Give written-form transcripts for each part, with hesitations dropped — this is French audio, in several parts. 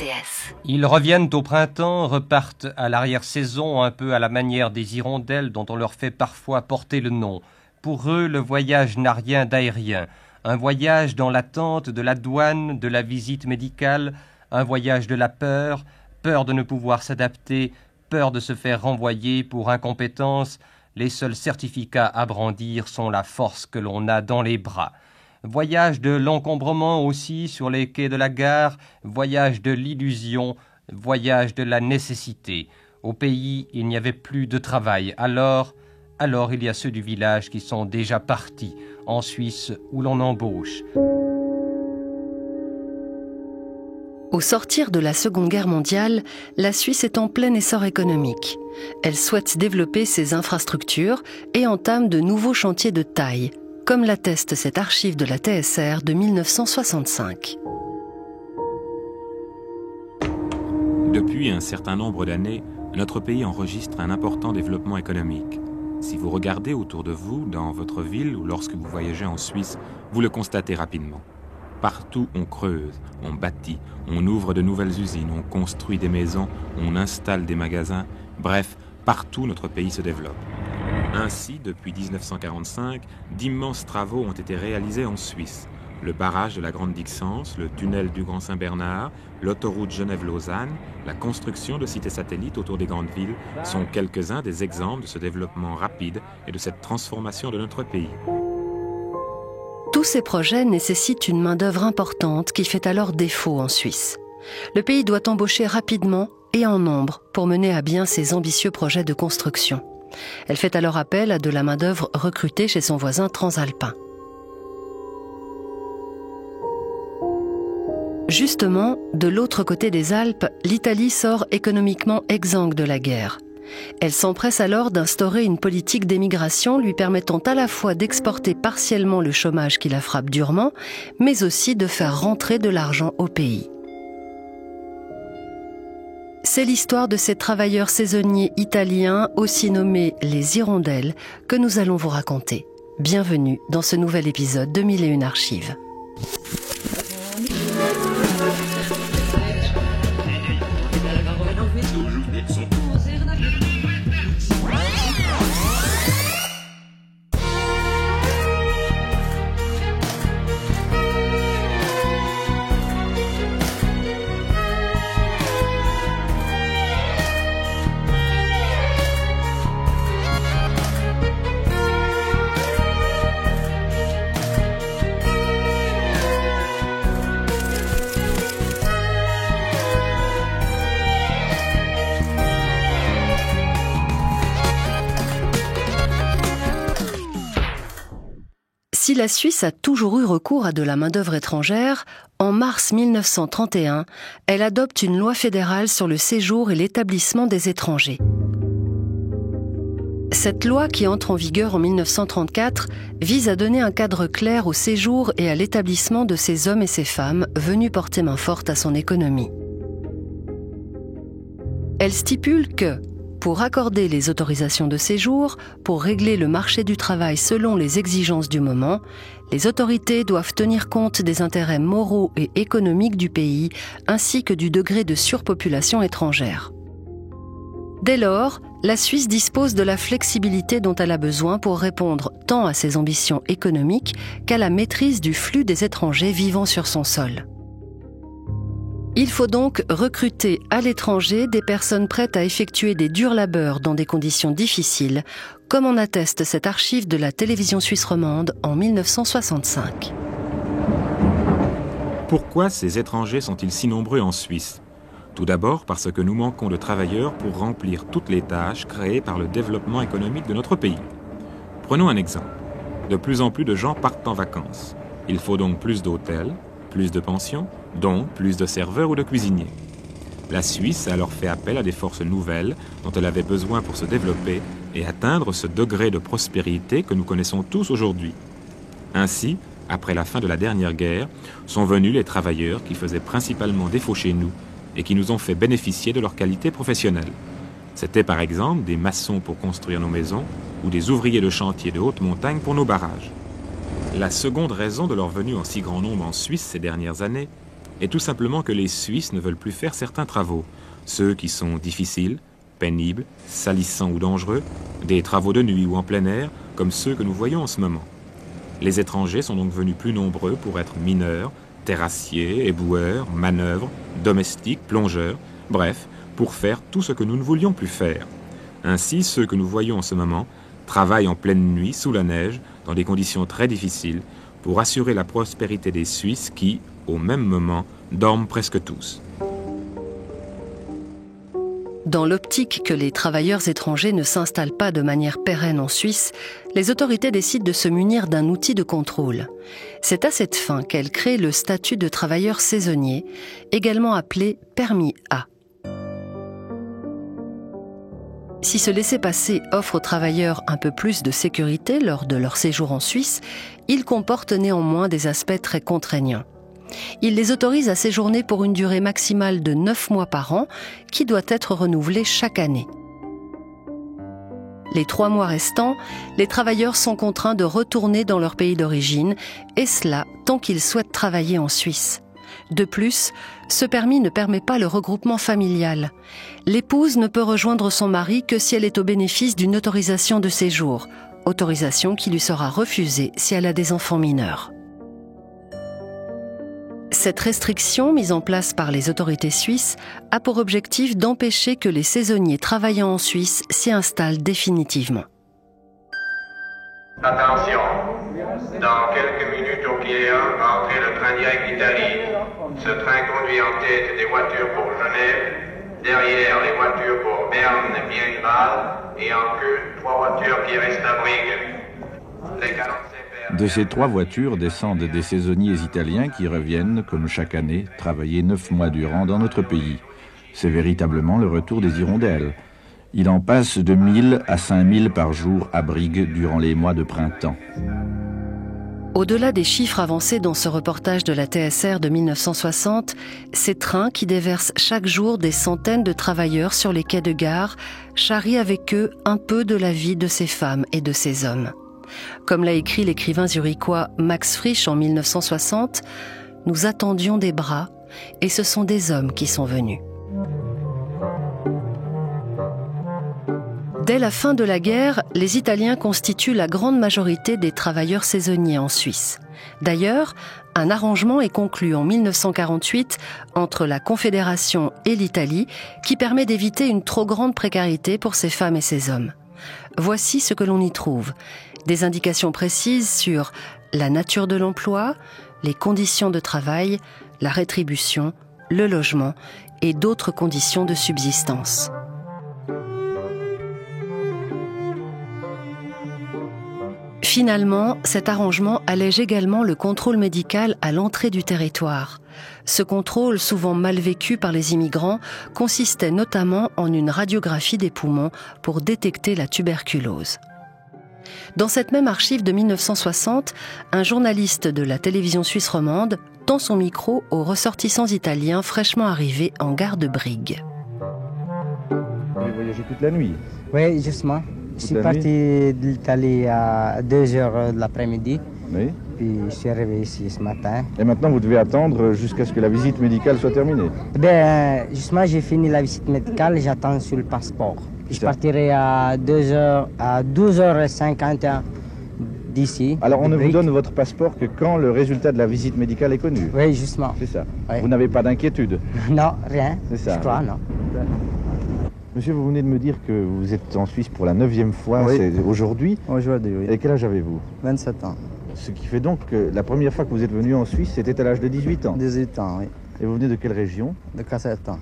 RTS. Ils reviennent au printemps, repartent à l'arrière-saison, un peu à la manière des hirondelles dont on leur fait parfois porter le nom. Pour eux, le voyage n'a rien d'aérien. Un voyage dans l'attente de la douane, de la visite médicale, un voyage de la peur, peur de ne pouvoir s'adapter, peur de se faire renvoyer pour incompétence. Les seuls certificats à brandir sont la force que l'on a dans les bras. Voyage de l'encombrement aussi sur les quais de la gare, voyage de l'illusion, voyage de la nécessité. Au pays, il n'y avait plus de travail. Alors il y a ceux du village qui sont déjà partis, en Suisse où l'on embauche. Au sortir de la Seconde Guerre mondiale, la Suisse est en plein essor économique. Elle souhaite développer ses infrastructures et entame de nouveaux chantiers de taille, comme l'atteste cette archive de la TSR de 1965. Depuis un certain nombre d'années, notre pays enregistre un important développement économique. Si vous regardez autour de vous, dans votre ville ou lorsque vous voyagez en Suisse, vous le constatez rapidement. Partout, on creuse, on bâtit, on ouvre de nouvelles usines, on construit des maisons, on installe des magasins. Bref, partout notre pays se développe. Ainsi, depuis 1945, d'immenses travaux ont été réalisés en Suisse. Le barrage de la Grande Dixence, le tunnel du Grand Saint-Bernard, l'autoroute Genève-Lausanne, la construction de cités satellites autour des grandes villes sont quelques-uns des exemples de ce développement rapide et de cette transformation de notre pays. Tous ces projets nécessitent une main-d'œuvre importante qui fait alors défaut en Suisse. Le pays doit embaucher rapidement et en nombre pour mener à bien ses ambitieux projets de construction. Elle fait alors appel à de la main-d'œuvre recrutée chez son voisin transalpin. Justement, de l'autre côté des Alpes, l'Italie sort économiquement exsangue de la guerre. Elle s'empresse alors d'instaurer une politique d'émigration lui permettant à la fois d'exporter partiellement le chômage qui la frappe durement, mais aussi de faire rentrer de l'argent au pays. C'est l'histoire de ces travailleurs saisonniers italiens, aussi nommés les hirondelles, que nous allons vous raconter. Bienvenue dans ce nouvel épisode de 1001 Archives. Si la Suisse a toujours eu recours à de la main-d'œuvre étrangère, en mars 1931, elle adopte une loi fédérale sur le séjour et l'établissement des étrangers. Cette loi, qui entre en vigueur en 1934, vise à donner un cadre clair au séjour et à l'établissement de ces hommes et ces femmes venus porter main forte à son économie. Elle stipule que, pour accorder les autorisations de séjour, pour régler le marché du travail selon les exigences du moment, les autorités doivent tenir compte des intérêts moraux et économiques du pays, ainsi que du degré de surpopulation étrangère. Dès lors, la Suisse dispose de la flexibilité dont elle a besoin pour répondre tant à ses ambitions économiques qu'à la maîtrise du flux des étrangers vivant sur son sol. Il faut donc recruter à l'étranger des personnes prêtes à effectuer des durs labeurs dans des conditions difficiles, comme en atteste cette archive de la télévision suisse romande en 1965. Pourquoi ces étrangers sont-ils si nombreux en Suisse ? Tout d'abord parce que nous manquons de travailleurs pour remplir toutes les tâches créées par le développement économique de notre pays. Prenons un exemple. De plus en plus de gens partent en vacances. Il faut donc plus d'hôtels, plus de pensions, donc plus de serveurs ou de cuisiniers. La Suisse a alors fait appel à des forces nouvelles dont elle avait besoin pour se développer et atteindre ce degré de prospérité que nous connaissons tous aujourd'hui. Ainsi, après la fin de la dernière guerre, sont venus les travailleurs qui faisaient principalement défaut chez nous et qui nous ont fait bénéficier de leur qualité professionnelle. C'étaient par exemple des maçons pour construire nos maisons ou des ouvriers de chantier de haute montagne pour nos barrages. La seconde raison de leur venue en si grand nombre en Suisse ces dernières années est tout simplement que les Suisses ne veulent plus faire certains travaux, ceux qui sont difficiles, pénibles, salissants ou dangereux, des travaux de nuit ou en plein air, comme ceux que nous voyons en ce moment. Les étrangers sont donc venus plus nombreux pour être mineurs, terrassiers, éboueurs, manœuvres, domestiques, plongeurs, bref, pour faire tout ce que nous ne voulions plus faire. Ainsi, ceux que nous voyons en ce moment travaillent en pleine nuit, sous la neige, dans des conditions très difficiles, pour assurer la prospérité des Suisses qui, au même moment, dorment presque tous. Dans l'optique que les travailleurs étrangers ne s'installent pas de manière pérenne en Suisse, les autorités décident de se munir d'un outil de contrôle. C'est à cette fin qu'elles créent le statut de travailleur saisonnier, également appelé permis A. Si ce laissez-passer offre aux travailleurs un peu plus de sécurité lors de leur séjour en Suisse, il comporte néanmoins des aspects très contraignants. Il les autorise à séjourner pour une durée maximale de 9 mois par an, qui doit être renouvelée chaque année. Les 3 mois restants, les travailleurs sont contraints de retourner dans leur pays d'origine, et cela tant qu'ils souhaitent travailler en Suisse. De plus, ce permis ne permet pas le regroupement familial. L'épouse ne peut rejoindre son mari que si elle est au bénéfice d'une autorisation de séjour, autorisation qui lui sera refusée si elle a des enfants mineurs. Cette restriction, mise en place par les autorités suisses, a pour objectif d'empêcher que les saisonniers travaillant en Suisse s'y installent définitivement. Attention, dans quelques minutes au quai 1 va entrer le train direct d'Italie. Ce train conduit en tête des voitures pour Genève, derrière les voitures pour Berne et Biengrad, et en queue 3 voitures qui restent à Brigue. Les 45 De ces 3 voitures descendent des saisonniers italiens qui reviennent, comme chaque année, travailler 9 mois durant dans notre pays. C'est véritablement le retour des hirondelles. Il en passe de 1000 à 5000 par jour à Brigue durant les mois de printemps. Au-delà des chiffres avancés dans ce reportage de la TSR de 1960, ces trains qui déversent chaque jour des centaines de travailleurs sur les quais de gare charrient avec eux un peu de la vie de ces femmes et de ces hommes. Comme l'a écrit l'écrivain zurichois Max Frisch en 1960, « Nous attendions des bras et ce sont des hommes qui sont venus ». Dès la fin de la guerre, les Italiens constituent la grande majorité des travailleurs saisonniers en Suisse. D'ailleurs, un arrangement est conclu en 1948 entre la Confédération et l'Italie qui permet d'éviter une trop grande précarité pour ces femmes et ces hommes. Voici ce que l'on y trouve. Des indications précises sur la nature de l'emploi, les conditions de travail, la rétribution, le logement et d'autres conditions de subsistance. Finalement, cet arrangement allège également le contrôle médical à l'entrée du territoire. Ce contrôle, souvent mal vécu par les immigrants, consistait notamment en une radiographie des poumons pour détecter la tuberculose. Dans cette même archive de 1960, un journaliste de la télévision suisse romande tend son micro aux ressortissants italiens fraîchement arrivés en gare de Brigue. Vous avez voyagé toute la nuit? Oui, justement. Je suis parti de l'Italie à 2h de l'après-midi. Oui. Puis je suis arrivé ici ce matin. Et maintenant, vous devez attendre jusqu'à ce que la visite médicale soit terminée? Justement, j'ai fini la visite médicale et j'attends sur le passeport. Je partirai à 12h51 d'ici. Alors, on ne vous donne votre passeport que quand le résultat de la visite médicale est connu? Oui, justement. C'est ça. Oui. Vous n'avez pas d'inquiétude? Non, rien. C'est ça. Je crois, non. Monsieur, vous venez de me dire que vous êtes en Suisse pour la 9e fois, oui. C'est aujourd'hui? Aujourd'hui, oui. Et quel âge avez-vous? 27 ans. Ce qui fait donc que la première fois que vous êtes venu en Suisse, c'était à l'âge de 18 ans? 18 ans, oui. Et vous venez de quelle région? De Casertan.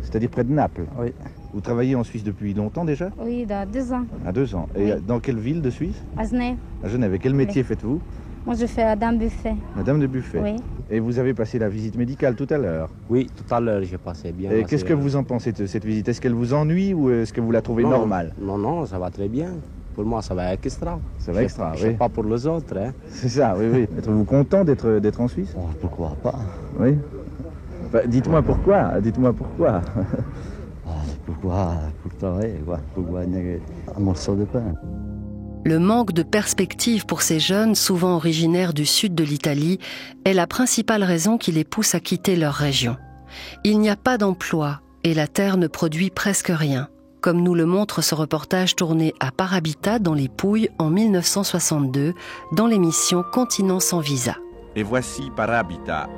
C'est-à-dire près de Naples? Oui. Vous travaillez en Suisse depuis longtemps déjà? Oui, il y a 2 ans. À 2 ans. Et Oui. dans quelle ville de Suisse? À Genève. À Genève. Et quel métier faites-vous? Moi, je fais Madame Buffet. Madame de Buffet. Oui. Et vous avez passé la visite médicale tout à l'heure. Oui, tout à l'heure, j'ai passé bien. Et qu'est-ce que vous en pensez de cette visite? Est-ce qu'elle vous ennuie ou est-ce que vous la trouvez normale? Non, ça va très bien. Pour moi, ça va extra. Ça va extra, Je sais oui. pas pour les autres. Hein. C'est ça, oui, oui. Êtes-vous content d'être en Suisse? Oh, pourquoi pas? Oui. Enfin, dites-moi pourquoi. Dites-moi pourquoi. Pourquoi? Pour travailler, quoi. Pour gagner un morceau de pain. Le manque de perspective pour ces jeunes, souvent originaires du sud de l'Italie, est la principale raison qui les pousse à quitter leur région. Il n'y a pas d'emploi et la terre ne produit presque rien, comme nous le montre ce reportage tourné à Parabitat dans les Pouilles en 1962, dans l'émission Continent sans visa. Et voici Parabitat,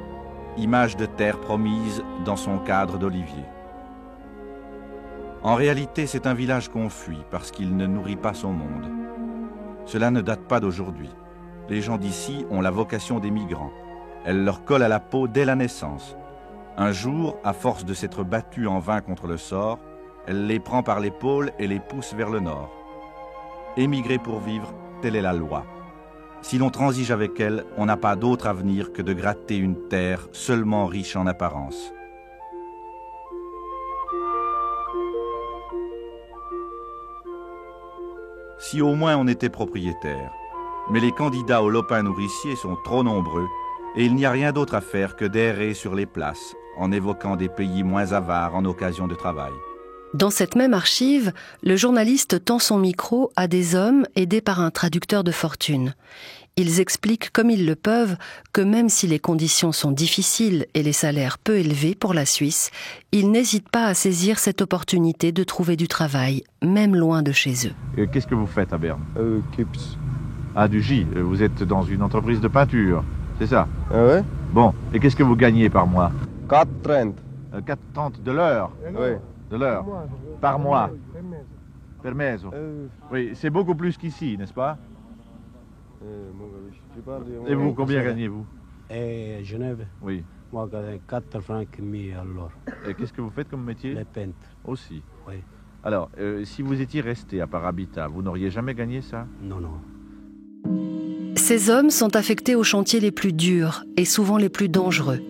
image de terre promise dans son cadre d'olivier. En réalité, c'est un village qu'on fuit parce qu'il ne nourrit pas son monde. Cela ne date pas d'aujourd'hui. Les gens d'ici ont la vocation des migrants. Elle leur colle à la peau dès la naissance. Un jour, à force de s'être battue en vain contre le sort, elle les prend par l'épaule et les pousse vers le nord. Émigrer pour vivre, telle est la loi. Si l'on transige avec elle, on n'a pas d'autre avenir que de gratter une terre seulement riche en apparence. Si au moins on était propriétaire. Mais les candidats au lopin nourricier sont trop nombreux et il n'y a rien d'autre à faire que d'errer sur les places en évoquant des pays moins avares en occasion de travail. Dans cette même archive, le journaliste tend son micro à des hommes aidés par un traducteur de fortune. Ils expliquent comme ils le peuvent que même si les conditions sont difficiles et les salaires peu élevés pour la Suisse, ils n'hésitent pas à saisir cette opportunité de trouver du travail, même loin de chez eux. Qu'est-ce que vous faites à Berne? Kips. Ah, du J. Vous êtes dans une entreprise de peinture, c'est ça? Ah ouais? Bon, et qu'est-ce que vous gagnez par mois? 4,30. 4,30 de l'heure? Oui. De l'heure? Par mois? Per mese? Oui, c'est beaucoup plus qu'ici, n'est-ce pas? Et vous, combien gagnez-vous? Et Genève? Oui. Moi, je gagne 4 francs et demi alors. Et qu'est-ce que vous faites comme métier? Les peintres. Aussi? Oui. Alors, si vous étiez resté à Parabitat, vous n'auriez jamais gagné ça? Non, non. Ces hommes sont affectés aux chantiers les plus durs et souvent les plus dangereux.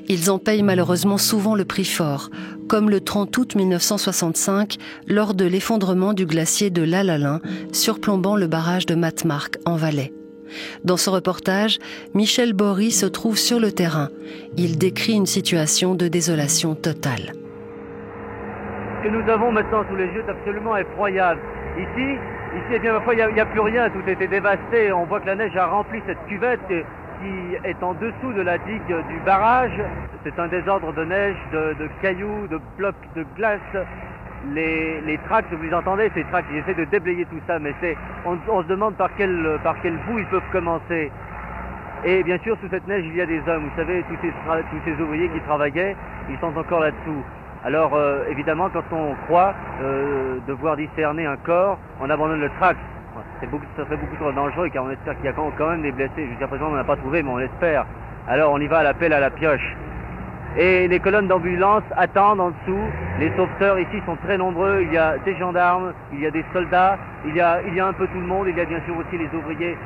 Ils en payent malheureusement souvent le prix fort, comme le 30 août 1965, lors de l'effondrement du glacier de l'Alalin, surplombant le barrage de Matmark en Valais. Dans ce reportage, Michel Bory se trouve sur le terrain. Il décrit une situation de désolation totale. Ce que nous avons maintenant sous les yeux est absolument effroyable. Ici, eh bien, parfois, il n'y a plus rien, tout a été dévasté. On voit que la neige a rempli cette cuvette qui est en dessous de la digue du barrage. C'est un désordre de neige, de cailloux, de blocs de glace. Les tracts, vous les entendez, ces tracts, ils essaient de déblayer tout ça, mais on se demande par quel bout ils peuvent commencer. Et bien sûr, sous cette neige, il y a des hommes. Vous savez, tous ces ouvriers qui travaillaient, ils sont encore là-dessous. Alors, évidemment, quand on croit devoir discerner un corps, on abandonne le tract. Ça serait beaucoup trop dangereux, car on espère qu'il y a quand même des blessés. Jusqu'à présent, on n'en a pas trouvé, mais on l'espère. Alors, on y va à l'appel à la pioche. Et les colonnes d'ambulance attendent en dessous. Les sauveteurs ici sont très nombreux. Il y a des gendarmes, il y a des soldats, il y a un peu tout le monde. Il y a bien sûr aussi les ouvriers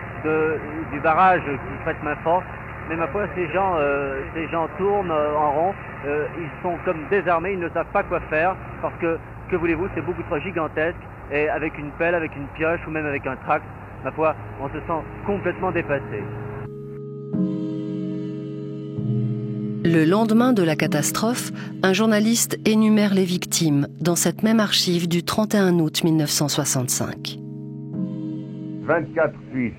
du barrage qui prêtent main forte. Mais ma foi, ces gens tournent en rond. Ils sont comme désarmés, ils ne savent pas quoi faire. Parce que voulez-vous, c'est beaucoup trop gigantesque. Et avec une pelle, avec une pioche ou même avec un tract, ma foi, on se sent complètement dépassé. Le lendemain de la catastrophe, un journaliste énumère les victimes dans cette même archive du 31 août 1965. 24 Suisses,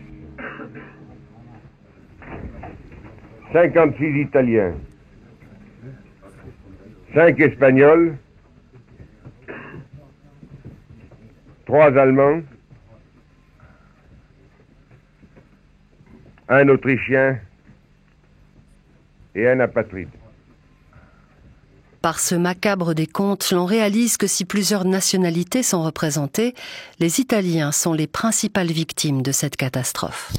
56 Italiens, 5 Espagnols, 3 Allemands, 1 Autrichien et 1 apatride. Par ce macabre décompte, l'on réalise que si plusieurs nationalités sont représentées, les Italiens sont les principales victimes de cette catastrophe.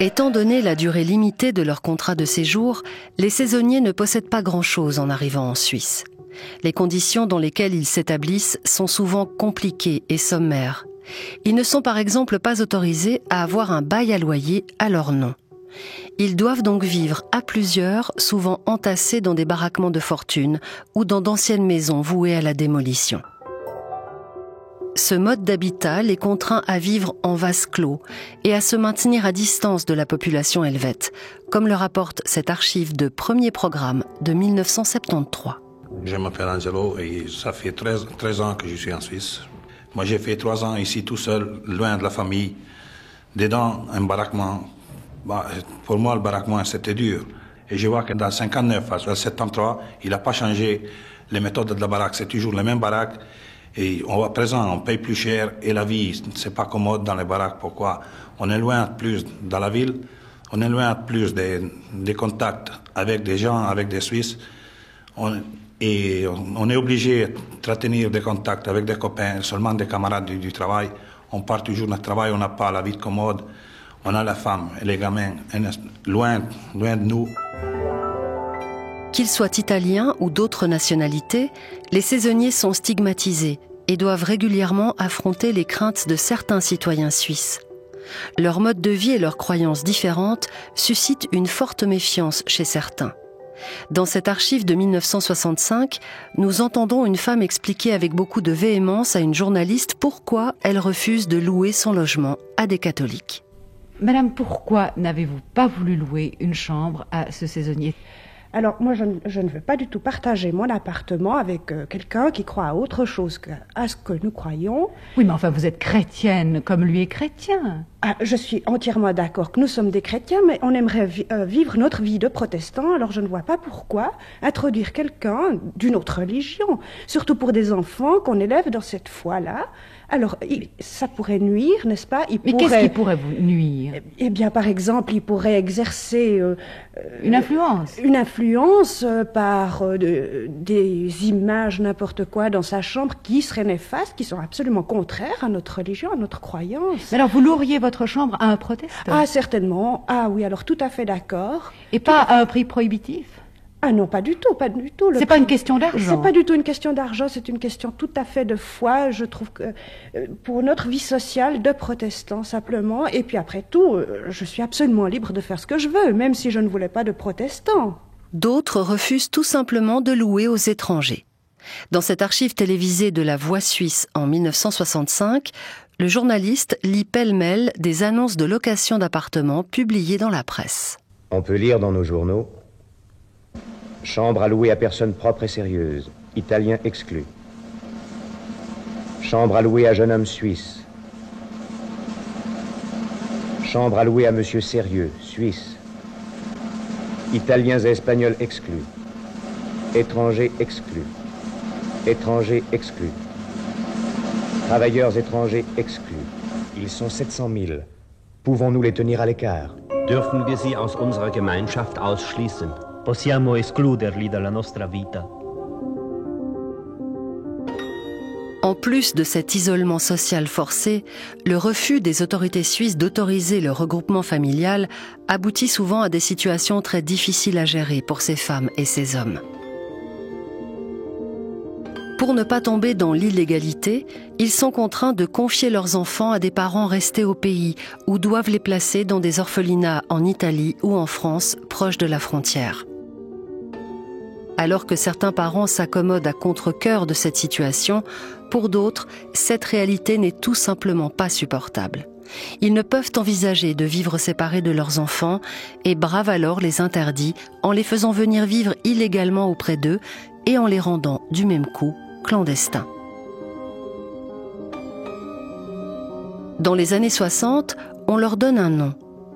Étant donné la durée limitée de leur contrat de séjour, les saisonniers ne possèdent pas grand-chose en arrivant en Suisse. Les conditions dans lesquelles ils s'établissent sont souvent compliquées et sommaires. Ils ne sont par exemple pas autorisés à avoir un bail à loyer à leur nom. Ils doivent donc vivre à plusieurs, souvent entassés dans des baraquements de fortune ou dans d'anciennes maisons vouées à la démolition. Ce mode d'habitat les contraint à vivre en vase clos et à se maintenir à distance de la population helvète, comme le rapporte cette archive de Premier Programme de 1973. Je m'appelle Angelo et ça fait 13 ans que je suis en Suisse. Moi, j'ai fait 3 ans ici tout seul, loin de la famille, dedans un baraquement. Pour moi, le baraquement, c'était dur. Et je vois que dans 59 à 73, il n'a pas changé les méthodes de la baraque. C'est toujours les mêmes baraques. Et à présent, on paye plus cher et la vie, c'est pas commode dans les baraques. Pourquoi? On est loin plus dans la ville, on est loin plus des contacts avec des gens, avec des Suisses. On est obligé d'entretenir des contacts avec des copains, seulement des camarades du travail. On part toujours dans le travail, on n'a pas la vie commode. On a la femme et les gamins loin de nous. Qu'ils soient italiens ou d'autres nationalités, les saisonniers sont stigmatisés et doivent régulièrement affronter les craintes de certains citoyens suisses. Leur mode de vie et leurs croyances différentes suscitent une forte méfiance chez certains. Dans cette archive de 1965, nous entendons une femme expliquer avec beaucoup de véhémence à une journaliste pourquoi elle refuse de louer son logement à des catholiques. Madame, pourquoi n'avez-vous pas voulu louer une chambre à ce saisonnier ? Alors, moi, je ne veux pas du tout partager mon appartement avec quelqu'un qui croit à autre chose qu'à ce que nous croyons. Oui, mais enfin, vous êtes chrétienne, comme lui est chrétien. Ah, je suis entièrement d'accord que nous sommes des chrétiens, mais on aimerait vivre notre vie de protestants, alors je ne vois pas pourquoi introduire quelqu'un d'une autre religion, surtout pour des enfants qu'on élève dans cette foi-là. Alors, ça pourrait nuire, n'est-ce pas? Mais qu'est-ce qui pourrait vous nuire? Eh bien, par exemple, il pourrait exercer... une influence. Une influence par des images, n'importe quoi, dans sa chambre qui seraient néfastes, qui sont absolument contraires à notre religion, à notre croyance. Mais alors, vous loueriez votre chambre à un protestant? Ah, certainement. Ah oui, alors tout à fait d'accord. Et pas à un prix prohibitif? Ah non, pas du tout, pas du tout. C'est pas une question d'argent. C'est pas du tout une question d'argent, c'est une question tout à fait de foi. Je trouve que pour notre vie sociale de protestants simplement, et puis après tout, je suis absolument libre de faire ce que je veux, même si je ne voulais pas de protestants. D'autres refusent tout simplement de louer aux étrangers. Dans cette archive télévisée de La Voix suisse en 1965, le journaliste lit pêle-mêle des annonces de location d'appartements publiées dans la presse. On peut lire dans nos journaux: chambre à louer à personne propre et sérieuse, italien exclu. Chambre à louer à jeune homme suisse. Chambre à louer à monsieur sérieux, suisse. Italiens et espagnols exclus. Étrangers exclus. Étrangers exclus. Travailleurs étrangers exclus. Ils sont 700 000. Pouvons-nous les tenir à l'écart? Dürfen wir sie aus unserer Gemeinschaft ausschließen? Possiamo escluderli dalla nostra vita. En plus de cet isolement social forcé, le refus des autorités suisses d'autoriser le regroupement familial aboutit souvent à des situations très difficiles à gérer pour ces femmes et ces hommes. Pour ne pas tomber dans l'illégalité, ils sont contraints de confier leurs enfants à des parents restés au pays ou doivent les placer dans des orphelinats en Italie ou en France, proches de la frontière. Alors que certains parents s'accommodent à contre-cœur de cette situation, pour d'autres, cette réalité n'est tout simplement pas supportable. Ils ne peuvent envisager de vivre séparés de leurs enfants et bravent alors les interdits en les faisant venir vivre illégalement auprès d'eux et en les rendant du même coup clandestins. Dans les années 60, on leur donne un nom,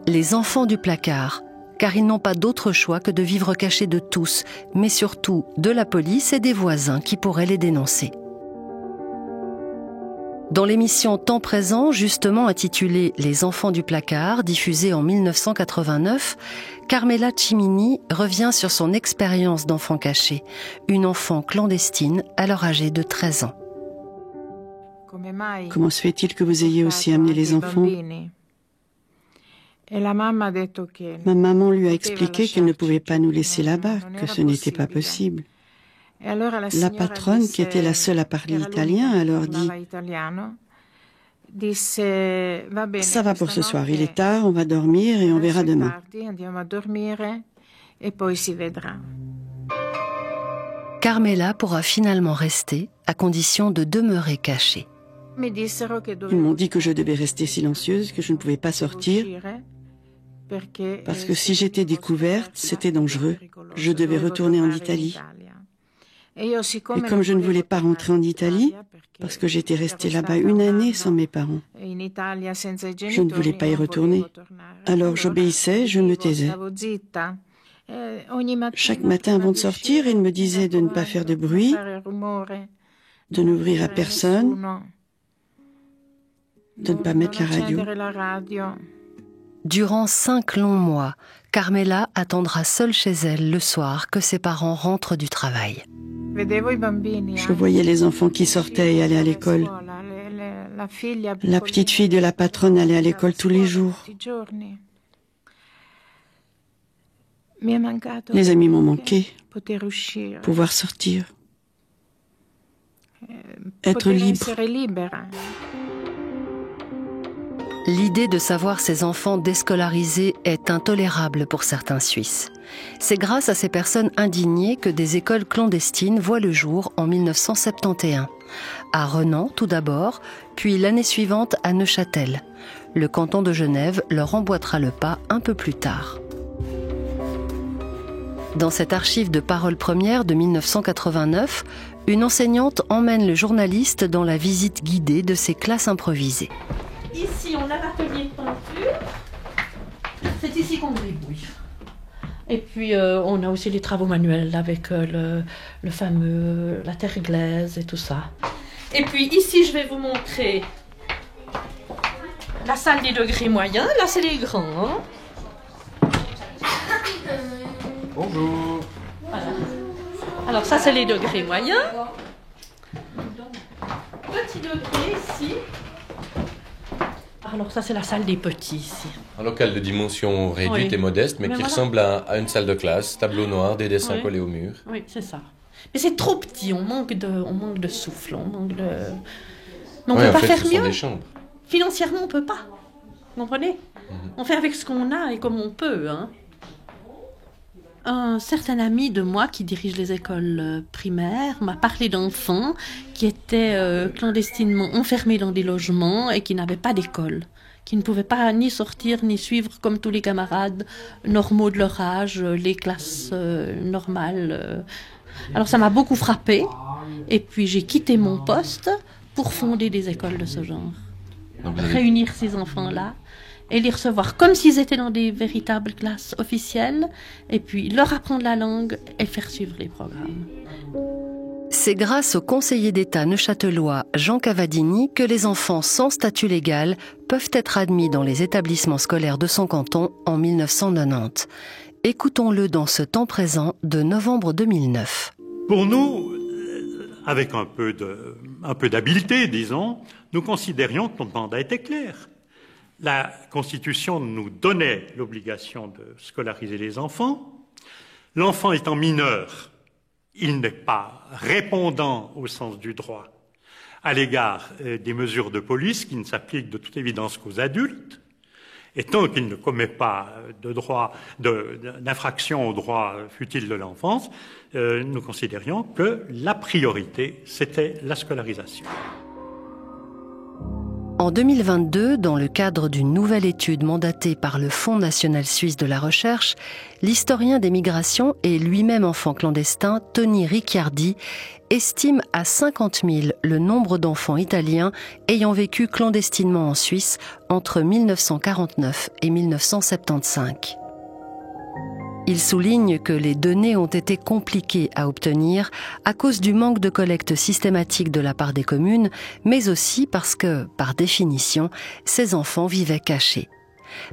les enfants du placard, car ils n'ont pas d'autre choix que de vivre cachés de tous, mais surtout de la police et des voisins qui pourraient les dénoncer. Dans l'émission Temps présent, justement intitulée Les enfants du placard, diffusée en 1989, Carmela Cimini revient sur son expérience d'enfant caché, une enfant clandestine alors âgée de 13 ans. Comment se fait-il que vous ayez aussi amené les enfants? Ma maman lui a expliqué qu'elle ne pouvait pas nous laisser là-bas, que ce n'était pas possible. La patronne, qui était la seule à parler italien, alors dit: ça va pour ce soir, il est tard, on va dormir et on verra demain. Carmela pourra finalement rester, à condition de demeurer cachée. Ils m'ont dit que je devais rester silencieuse, que je ne pouvais pas sortir, parce que si j'étais découverte, c'était dangereux. Je devais retourner en Italie. Et comme je ne voulais pas rentrer en Italie, parce que j'étais restée là-bas une année sans mes parents, je ne voulais pas y retourner. Alors j'obéissais, je me taisais. Chaque matin avant de sortir, il me disait de ne pas faire de bruit, de n'ouvrir à personne, de ne pas mettre la radio. Durant 5 longs mois, Carmela attendra seule chez elle le soir que ses parents rentrent du travail. Je voyais les enfants qui sortaient et allaient à l'école. La petite fille de la patronne allait à l'école tous les jours. Les amis m'ont manqué. Pouvoir sortir. Être libre. L'idée de savoir ses enfants déscolarisés est intolérable pour certains Suisses. C'est grâce à ces personnes indignées que des écoles clandestines voient le jour en 1971. À Renan tout d'abord, puis l'année suivante à Neuchâtel. Le canton de Genève leur emboîtera le pas un peu plus tard. Dans cette archive de Paroles premières de 1989, une enseignante emmène le journaliste dans la visite guidée de ses classes improvisées. Ici, on a l'atelier de peinture. C'est ici qu'on gribouille. Et puis, on a aussi les travaux manuels avec le fameux, la terre glaise et tout ça. Et puis, ici, je vais vous montrer la salle des degrés moyens. Là, c'est les grands. Hein. Bonjour. Voilà. Alors, ça, c'est les degrés moyens. Petit degré, ici. Alors ça, c'est la salle des petits, ici. Un local de dimension réduite et modeste, mais qui ressemble à une salle de classe, tableau noir, des dessins collés au mur. Oui, c'est ça. Mais c'est trop petit, on manque de souffle, on manque de... Mais on peut pas faire mieux. Des chambres. Financièrement, on peut pas. Vous comprenez ? On fait avec ce qu'on a et comme on peut, hein. Un certain ami de moi qui dirige les écoles primaires m'a parlé d'enfants qui étaient clandestinement enfermés dans des logements et qui n'avaient pas d'école, qui ne pouvaient pas ni sortir ni suivre comme tous les camarades normaux de leur âge, les classes normales. Alors ça m'a beaucoup frappée et puis j'ai quitté mon poste pour fonder des écoles de ce genre. Donc, réunir ces enfants-là et les recevoir comme s'ils étaient dans des véritables classes officielles, et puis leur apprendre la langue et faire suivre les programmes. C'est grâce au conseiller d'État neuchâtelois Jean Cavadini que les enfants sans statut légal peuvent être admis dans les établissements scolaires de son canton en 1990. Écoutons-le dans ce temps présent de novembre 2009. Pour nous, avec un peu d'habileté, disons, nous considérions que notre mandat était clair. La Constitution nous donnait l'obligation de scolariser les enfants. L'enfant étant mineur, il n'est pas répondant au sens du droit à l'égard des mesures de police qui ne s'appliquent de toute évidence qu'aux adultes. Et tant qu'il ne commet pas d'infraction au droit futile de l'enfance, nous considérions que la priorité, c'était la scolarisation. En 2022, dans le cadre d'une nouvelle étude mandatée par le Fonds national suisse de la recherche, l'historien des migrations et lui-même enfant clandestin, Tony Ricciardi, estime à 50 000 le nombre d'enfants italiens ayant vécu clandestinement en Suisse entre 1949 et 1975. Il souligne que les données ont été compliquées à obtenir à cause du manque de collecte systématique de la part des communes, mais aussi parce que, par définition, ces enfants vivaient cachés.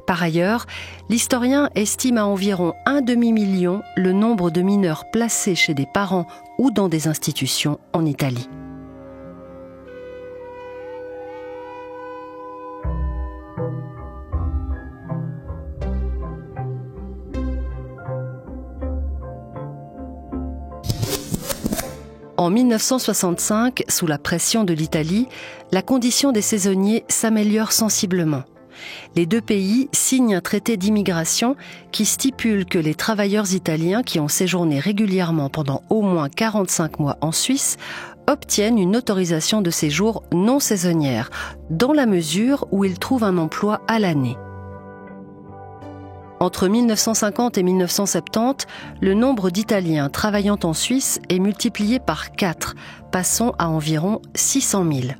Par ailleurs, l'historien estime à environ 1,5 million le nombre de mineurs placés chez des parents ou dans des institutions en Italie. En 1965, sous la pression de l'Italie, la condition des saisonniers s'améliore sensiblement. Les deux pays signent un traité d'immigration qui stipule que les travailleurs italiens qui ont séjourné régulièrement pendant au moins 45 mois en Suisse obtiennent une autorisation de séjour non saisonnière, dans la mesure où ils trouvent un emploi à l'année. Entre 1950 et 1970, le nombre d'Italiens travaillant en Suisse est multiplié par 4, passant à environ 600 000.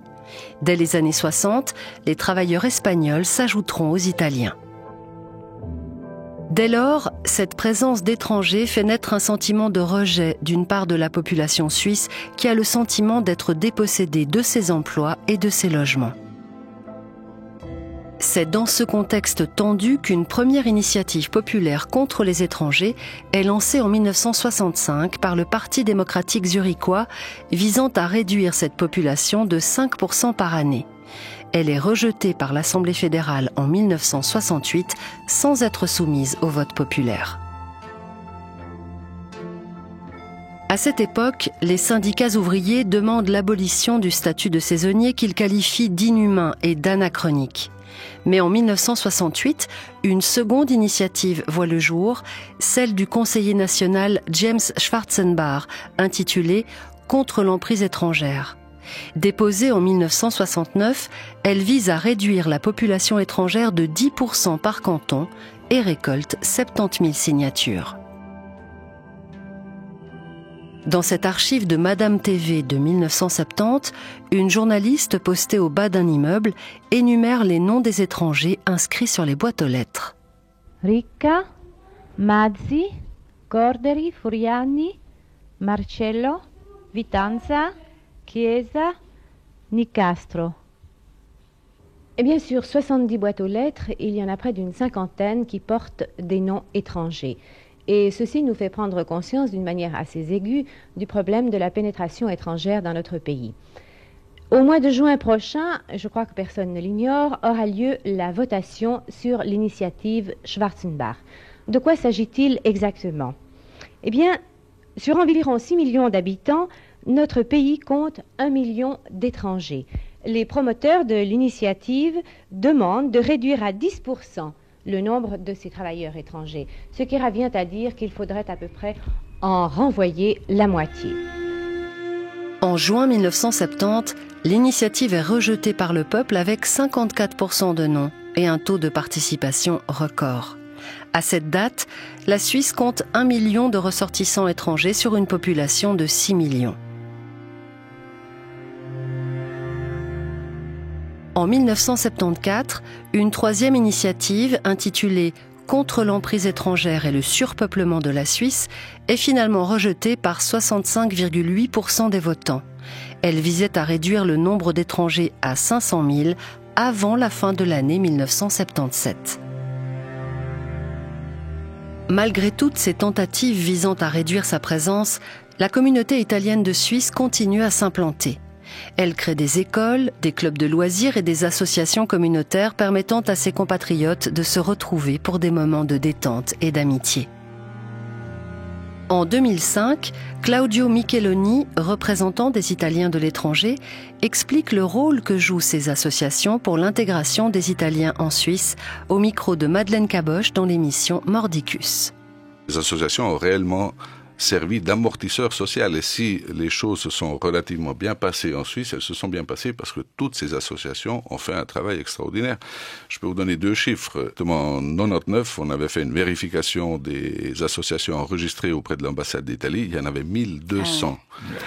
Dès les années 60, les travailleurs espagnols s'ajouteront aux Italiens. Dès lors, cette présence d'étrangers fait naître un sentiment de rejet d'une part de la population suisse qui a le sentiment d'être dépossédée de ses emplois et de ses logements. C'est dans ce contexte tendu qu'une première initiative populaire contre les étrangers est lancée en 1965 par le Parti démocratique zurichois, visant à réduire cette population de 5% par année. Elle est rejetée par l'Assemblée fédérale en 1968 sans être soumise au vote populaire. À cette époque, les syndicats ouvriers demandent l'abolition du statut de saisonnier qu'ils qualifient d'inhumain et d'anachronique. Mais en 1968, une seconde initiative voit le jour, celle du conseiller national James Schwarzenbach, intitulée « Contre l'emprise étrangère ». Déposée en 1969, elle vise à réduire la population étrangère de 10% par canton et récolte 70 000 signatures. Dans cette archive de Madame TV de 1970, une journaliste postée au bas d'un immeuble énumère les noms des étrangers inscrits sur les boîtes aux lettres. Ricca, Mazzi, Corderi, Furiani, Marcello, Vitanza, Chiesa, Nicastro. Et bien sûr, 70 boîtes aux lettres, il y en a près d'une cinquantaine qui portent des noms étrangers. Et ceci nous fait prendre conscience d'une manière assez aiguë du problème de la pénétration étrangère dans notre pays. Au mois de juin prochain, je crois que personne ne l'ignore, aura lieu la votation sur l'initiative Schwarzenbach. De quoi s'agit-il exactement? Eh bien, sur environ 6 millions d'habitants, notre pays compte 1 million d'étrangers. Les promoteurs de l'initiative demandent de réduire à 10% le nombre de ces travailleurs étrangers, ce qui revient à dire qu'il faudrait à peu près en renvoyer la moitié. En juin 1970, l'initiative est rejetée par le peuple avec 54% de non et un taux de participation record. À cette date, la Suisse compte 1 million de ressortissants étrangers sur une population de 6 millions. En 1974, une troisième initiative intitulée « Contre l'emprise étrangère et le surpeuplement de la Suisse » est finalement rejetée par 65,8% des votants. Elle visait à réduire le nombre d'étrangers à 500 000 avant la fin de l'année 1977. Malgré toutes ces tentatives visant à réduire sa présence, la communauté italienne de Suisse continue à s'implanter. Elle crée des écoles, des clubs de loisirs et des associations communautaires permettant à ses compatriotes de se retrouver pour des moments de détente et d'amitié. En 2005, Claudio Micheloni, représentant des Italiens de l'étranger, explique le rôle que jouent ces associations pour l'intégration des Italiens en Suisse, au micro de Madeleine Caboche dans l'émission Mordicus. Les associations ont réellement servi d'amortisseur social. Et si les choses se sont relativement bien passées en Suisse, elles se sont bien passées parce que toutes ces associations ont fait un travail extraordinaire. Je peux vous donner 2 chiffres. En 1999, on avait fait une vérification des associations enregistrées auprès de l'ambassade d'Italie. Il y en avait 1200.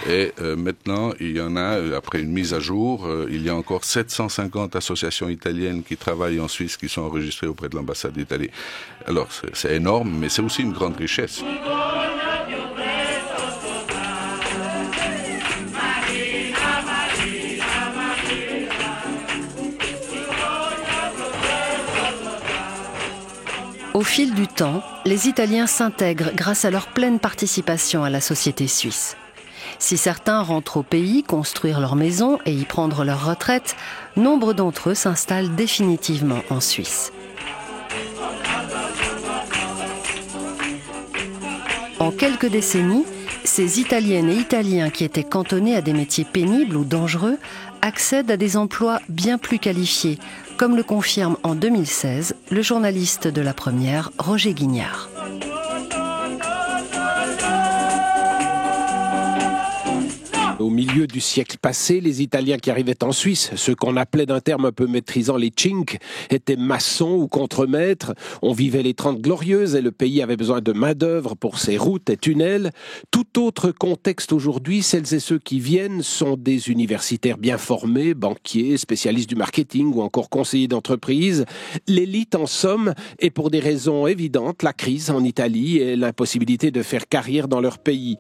Et maintenant, il y en a, après une mise à jour, il y a encore 750 associations italiennes qui travaillent en Suisse, qui sont enregistrées auprès de l'ambassade d'Italie. Alors, c'est énorme, mais c'est aussi une grande richesse. Au fil du temps, les Italiens s'intègrent grâce à leur pleine participation à la société suisse. Si certains rentrent au pays construire leur maison et y prendre leur retraite, nombre d'entre eux s'installent définitivement en Suisse. En quelques décennies, ces Italiennes et Italiens qui étaient cantonnés à des métiers pénibles ou dangereux accèdent à des emplois bien plus qualifiés, comme le confirme en 2016 le journaliste de la première, Roger Guignard. Au milieu du siècle passé, les Italiens qui arrivaient en Suisse, ceux qu'on appelait d'un terme un peu maîtrisant les Cinque, étaient maçons ou contremaîtres. On vivait les 30 glorieuses et le pays avait besoin de main-d'œuvre pour ses routes et tunnels. Tout autre contexte aujourd'hui, celles et ceux qui viennent sont des universitaires bien formés, banquiers, spécialistes du marketing ou encore conseillers d'entreprise. L'élite, en somme, est pour des raisons évidentes la crise en Italie et l'impossibilité de faire carrière dans leur pays.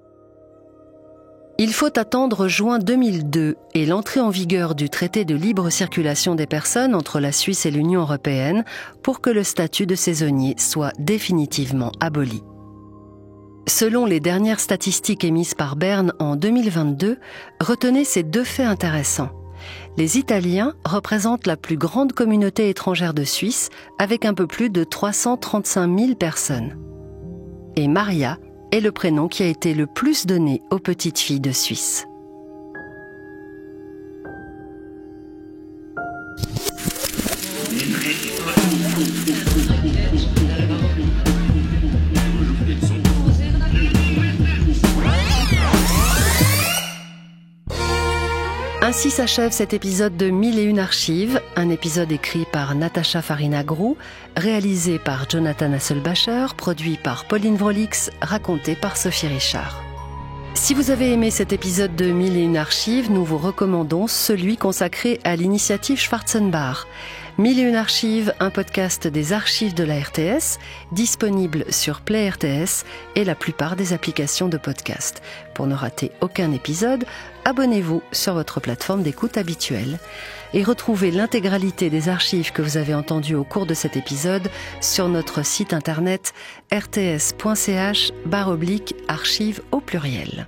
Il faut attendre juin 2002 et l'entrée en vigueur du traité de libre circulation des personnes entre la Suisse et l'Union européenne pour que le statut de saisonnier soit définitivement aboli. Selon les dernières statistiques émises par Berne en 2022, retenez ces deux faits intéressants. Les Italiens représentent la plus grande communauté étrangère de Suisse avec un peu plus de 335 000 personnes. Et Maria est le prénom qui a été le plus donné aux petites filles de Suisse. Ainsi s'achève cet épisode de 1001 archives, un épisode écrit par Natacha Farina-Grou, réalisé par Jonathan Hasselbacher, produit par Pauline Vrolix, raconté par Sophie Richard. Si vous avez aimé cet épisode de 1001 archives, nous vous recommandons celui consacré à l'initiative Schwarzenbach. 1001 archives, un podcast des archives de la RTS, disponible sur Play RTS et la plupart des applications de podcast. Pour ne rater aucun épisode, abonnez-vous sur votre plateforme d'écoute habituelle. Et retrouvez l'intégralité des archives que vous avez entendues au cours de cet épisode sur notre site internet rts.ch/archives au pluriel.